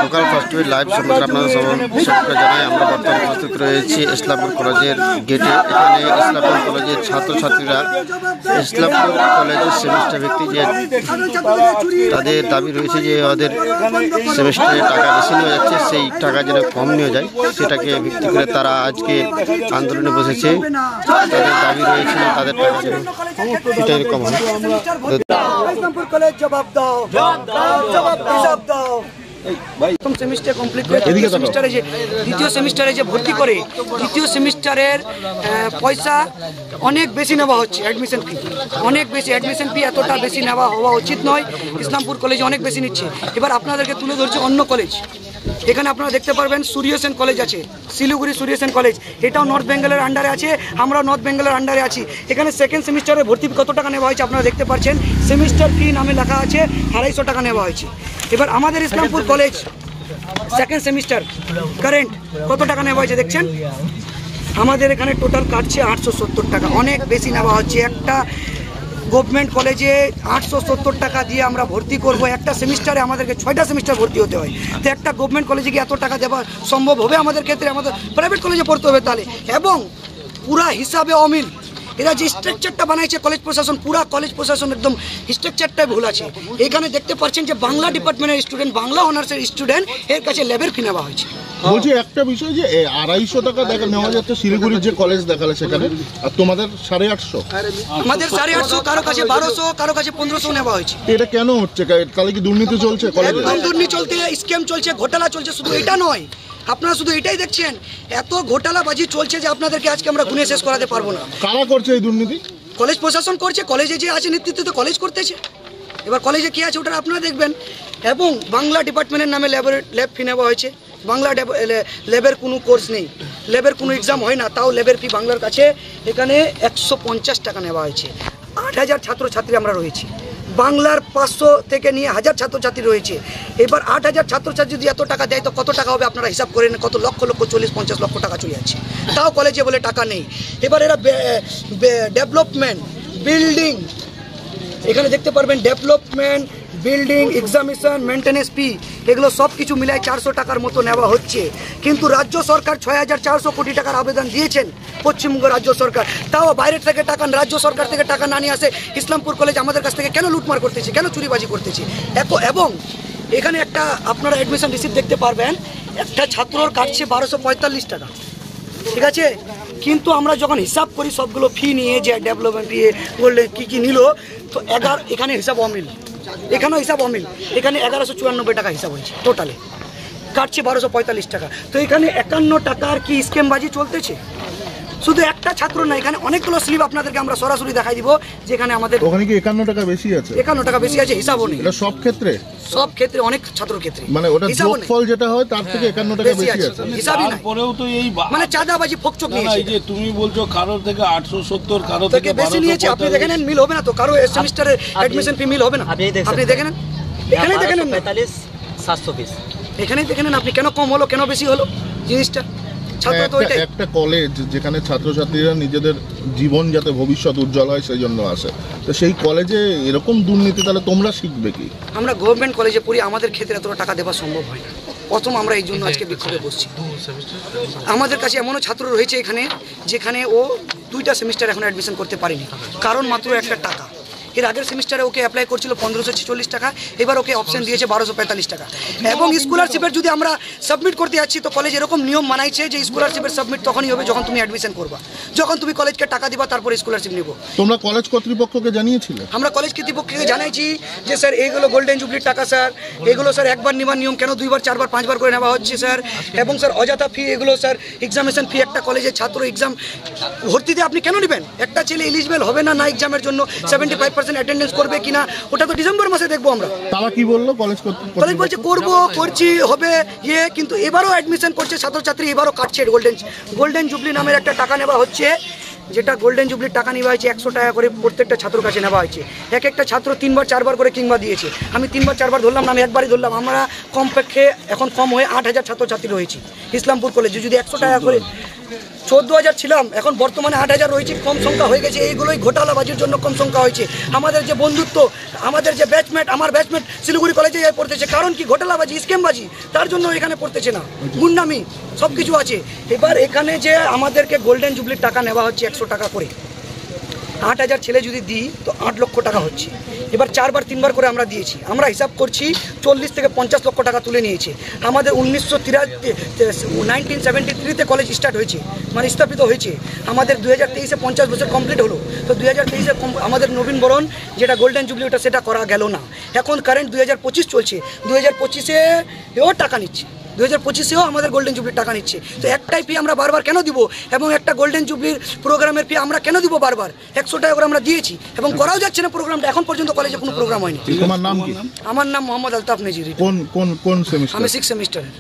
Local first week live সম্পর্কে আপনাদের সকলকে জানাই। আমরা বর্তমানে উপস্থিত রয়েছি ইসলামপুর কলেজের গেটে। এখানে ইসলামপুর কলেজের ছাত্রছাত্রীরা ইসলামপুর কলেজের সেমিস্টার ভিত্তিক যে তাদের দাবি রয়েছে যে ওদের সেমিস্টারে টাকা বেশি নিয়ে যাচ্ছে, সেই টাকা যেন কম নিয়ে যায় সেটাকে ভিত্তি করে তারা আজকে আন্দোলনে বসেছে। তাদের দাবি রয়েছে তাদের টাকা যেন এটাই কম হয়। প্রথম সেমিস্টার কমপ্লিট করে দ্বিতীয় সেমিস্টারে যে ভর্তি করে দ্বিতীয় সেমিস্টারের পয়সা অনেক বেশি নেওয়া হচ্ছে। অ্যাডমিশন ফি অনেক বেশি, অ্যাডমিশন ফি এতটা বেশি নেওয়া হওয়া উচিত নয়। ইসলামপুর কলেজে অনেক বেশি নিচ্ছে। এবার আপনাদেরকে তুলে ধরছে অন্য কলেজ। এখানে আপনারা দেখতে পারবেন সূর্য সেন কলেজ আছে, শিলিগুড়ি সূর্য সেন কলেজ, এটাও নর্থ বেঙ্গলের আন্ডারে আছে, আমরাও নর্থ বেঙ্গলের আন্ডারে আছি। এখানে সেকেন্ড সেমিস্টারে ভর্তি কত টাকা নেওয়া হয়েছে আপনারা দেখতে পাচ্ছেন। সেমিস্টার ফি নামে লেখা আছে 250 টাকা নেওয়া হয়েছে। এবার আমাদের Islampur college second semester current কত টাকা নেওয়া হয়েছে দেখছেন। আমাদের এখানে টোটাল কাটছে 870 টাকা, অনেক বেশি নেওয়া হচ্ছে। একটা গভর্নমেন্ট কলেজে 870 টাকা দিয়ে আমরা ভর্তি করব। একটা সেমিস্টারে আমাদেরকে 6টা সেমিস্টার ভর্তি হতে হয়। তো একটা গভর্নমেন্ট কলেজে কি এত টাকা দেওয়া সম্ভব হবে আমাদের ক্ষেত্রে? আমাদের প্রাইভেট কলেজে পড়তে হবে তাহলে। এবং পুরা হিসাবে অমিল। এরা যে স্ট্রাকচারটা বানাইছে কলেজ প্রশাসন, পুরা কলেজ প্রশাসন একদম স্ট্রাকচারটাই ভুল আছে। এখানে দেখতে পাচ্ছেন যে বাংলা ডিপার্টমেন্টের স্টুডেন্ট, বাংলা অনার্সের স্টুডেন্ট এর কাছে ল্যাবের ফি নেওয়া হয়েছে। বলছি একটা বিষয় যে 250 টাকা দেখা নেওয়া যাচ্ছে শিলিগুড়ির যে কলেজ দেখালে সেখানে, আর তোমাদের 850। আমাদের 850, কারো কাছে 1200, কারো কাছে 1500 নেওয়া হয়েছে। এটা কেন হচ্ছে? তাহলে কি দুর্নীতি চলছে কলেজে? একদম দুর্নীতি চলছে, স্ক্যাম চলছে, ঘোটালা চলছে। শুধু এটা নয়, আপনারা শুধু এটাই দেখছেন, এত ঘোটালাবাজি চলছে যে আপনাদেরকে আজকে আমরা গুনে শেষ করাতে পারবো না। কারা করছে এই দুর্নীতি? কলেজ প্রশাসন করছে, কলেজে যে আছে নেতৃত্ব কলেজ করতেছে। এবার কলেজে কি আছে ওটা আপনারা দেখবেন। এবং বাংলা ডিপার্টমেন্টের নামে ল্যাব ফি নেওয়া হয়েছে। বাংলা ল্যাবের কোনো কোর্স নেই, ল্যাবের কোনো এক্সাম হয় না, তাও ল্যাবের ফি বাংলার কাছে এখানে 150 টাকা নেওয়া হয়েছে। 8000 ছাত্রছাত্রী আমরা রয়েছি, বাংলার 500 থেকে নিয়ে 1000 ছাত্রছাত্রী রয়েছে। এবার 8000 ছাত্রছাত্রী যদি এত টাকা দেয় তো কত টাকা হবে আপনারা হিসাব করেন। কত লক্ষ লক্ষ 40-50 লক্ষ টাকা চলে যাচ্ছে, তাও কলেজে বলে টাকা নেই। এবার এরা ডেভেলপমেন্ট, বিল্ডিং, এখানে দেখতে পারবেন ডেভেলপমেন্ট, বিল্ডিং, এক্সামিনেশন, মেনটেন্যান্স ফি, এগুলো সব কিছু মিলায় 400 টাকার মতো নেওয়া হচ্ছে। কিন্তু রাজ্য সরকার 6400 কোটি টাকার আবেদন দিয়েছেন পশ্চিমবঙ্গ রাজ্য সরকার, তাও বাইরের থেকে টাকা, রাজ্য সরকার থেকে টাকা না নিয়ে আসে ইসলামপুর কলেজ আমাদের কাছ থেকে কেন লুটমার করতেছে, কেন চুরিবাজি করতেছে? এবং এখানে একটা আপনারা অ্যাডমিশন রিসিপ্ট দেখতে পারবেন, একটা ছাত্রর কাটছে 1245 টাকা, ঠিক আছে। কিন্তু আমরা যখন হিসাব করি সবগুলো ফি নিয়ে, যে ডেভেলপমেন্ট ফি বললে কী কী নিল, তো এখানে হিসাব অমিল, এখানেও হিসাব অমিল। এখানে 1194 টাকা হিসাব হয়েছে, টোটালে কাটছে 1245 টাকা। তো এখানে 51 টাকার কি স্ক্যামবাজি চলতেছে। শুধু একটা ছাত্র না, এখানে অনেকগুলো স্লিপ আপনাদেরকে আমরা সরাসরি দেখাই দিব, যেখানে আমাদের ওখানে কি 51 টাকা বেশি আছে। 51 টাকা বেশি আছে, হিসাবও নেই। এটা সব ক্ষেত্রে, সব ক্ষেত্রে, অনেক ছাত্র ক্ষেত্রে, মানে ওটা যোগফল যেটা হয় তার থেকে 51 টাকা বেশি আছে, হিসাবই নাই। পরেও তো এই মানে চাঁদাবাজি ফকচক নিয়েছে। এই যে তুমি বলছো কারোর থেকে 870, কারোর থেকে বেশি নিয়েছে। আপনি দেখেন মিল হবে না তো, কারো সেমিস্টারের অ্যাডমিশন ফি মিল হবে না। আপনি দেখেন, এখানে দেখেন 45-720, এখানে দেখেন আপনি কেন কম হলো, কেন বেশি হলো জিনিসটা। একটা কলেজ যেখানে ছাত্রছাত্রীরা নিজেদের জীবন যাতে ভবিষ্যৎ উজ্জ্বল হয় সেই জন্য আসে, তো সেই কলেজে এরকম দুর্নীতি, তাহলে তোমরা শিখবে কি? আমরা গভর্নমেন্ট কলেজে পড়ি, আমাদের ক্ষেত্রে এতটা টাকা দেওয়া সম্ভব হয় না। প্রথম আমরা এই জন্য আজকে বিক্ষোভে বসছি। আমাদের কাছে এমনও ছাত্র রয়েছে এখানে, যেখানে ও 2টা সেমিস্টার এখন অ্যাডমিশন করতে পারেনি, কারণ মাত্র একটা টাকা। এর আগের সেমিস্টারে ওকে অ্যাপ্লাই করছিল 1546 টাকা, এবার ওকে অপশন দিয়েছে 1245 টাকা। এবং স্কলারশিপের যদি আমরা সাবমিট করতে যাচ্ছি তো কলেজ এরকম নিয়ম মানাইছে যে স্কলারশিপের সাবমিট তখনই হবে যখন তুমি অ্যাডমিশন করবা, যখন তুমি কলেজকে টাকা দিবা তারপরে স্কলারশিপ নেব। তোমরা কলেজ কর্তৃপক্ষকে জানিয়েছিলে? আমরা কলেজ কর্তৃপক্ষকে জানাইছি যে স্যার এইগুলো গোল্ডেন জুবলির টাকা স্যার, এগুলো স্যার একবার নেওয়ার নিয়ম কেন 2বার 4বার 5বার করে নেওয়া হচ্ছে স্যার। এবং স্যার অযথা ফি, এগুলো স্যার এক্সামিনেশন ফি, একটা কলেজের ছাত্র এক্সাম ভর্তিতে আপনি কেন নেবেন? একটা ছেলে এলিজিবল হবে না না এক্সামের জন্য, 75% অ্যাটেন্ডেন্স করবে কিনা ওটা তো ডিসেম্বর মাসে দেখবো আমরা। তারা কি বললো? কলেজ বলছে করছি হবে কিন্তু এবারও অ্যাডমিশন করছে ছাত্রছাত্রী, এবারও কাটছে। গোল্ডেন জুবলি নামের একটা টাকা নেওয়া হচ্ছে, যেটা গোল্ডেন জুবলির টাকা নেওয়া হয়েছে 100 টাকা করে প্রত্যেকটা ছাত্রের কাছে নেওয়া হয়েছে। একটা ছাত্র 3বার 4বার করে কিংবা দিয়েছে। আমি 3বার 4বার ধরলাম না, আমি একবারই ধরলাম। আমরা কমপক্ষে এখন কম হয়ে 8000 ছাত্রছাত্রী রয়েছি ইসলামপুর কলেজে। যদি 100 টাকা করে 14,000 ছিলাম, এখন বর্তমানে 8,000 রয়েছে, কম সংখ্যা হয়ে গেছে। এইগুলোই ঘোটালাবাজির জন্য কম সংখ্যা হয়েছে। আমাদের যে বন্ধুত্ব, আমাদের যে ব্যাচমেট, আমার ব্যাচমেট শিলিগুড়ি কলেজে পড়তেছে, কারণ কি ঘোটালাবাজি, স্ক্যামবাজি, তার জন্য এখানে পড়তেছে না, গুন্ডামি সব কিছু আছে। এবার এখানে যে আমাদেরকে গোল্ডেন জুবলির টাকা নেওয়া হচ্ছে 100 টাকা করে, 8,000 ছেলে যদি দিই তো 8 লক্ষ টাকা হচ্ছে। এবার 4বার 3বার করে আমরা দিয়েছি, আমরা হিসাব করছি 40 থেকে 50 লক্ষ টাকা তুলে নিয়েছে। আমাদের 1973-তে কলেজ স্টার্ট হয়েছে, মানে স্থাপিত হয়েছে। আমাদের 2023-এ 50 বছর কমপ্লিট হলো। তো 2023-এ আমাদের নবীনবরণ যেটা গোল্ডেন জুবলি ওটা সেটা করা গেল না। এখন কারেন্ট 2025 চলছে, 2025-এও টাকা নিচ্ছে, 2025-এও আমাদের গোল্ডেন জুবলির টাকা নিচ্ছে। তো একটাই ফি আমরা বারবার কেন দিব, এবং একটা গোল্ডেন জুবলির প্রোগ্রামের ফি আমরা কেন দিব বারবার? 100 টাকা করে আমরা দিয়েছি এবং করাও যাচ্ছে না প্রোগ্রামটা। এখন পর্যন্ত কলেজে কোনো প্রোগ্রাম হয়নি। তোমার নাম কি? আমার নাম মোহাম্মদ আলতাফ নেজিরি, কোন সেমিস্টার? আমি 6 সেমিস্টারের।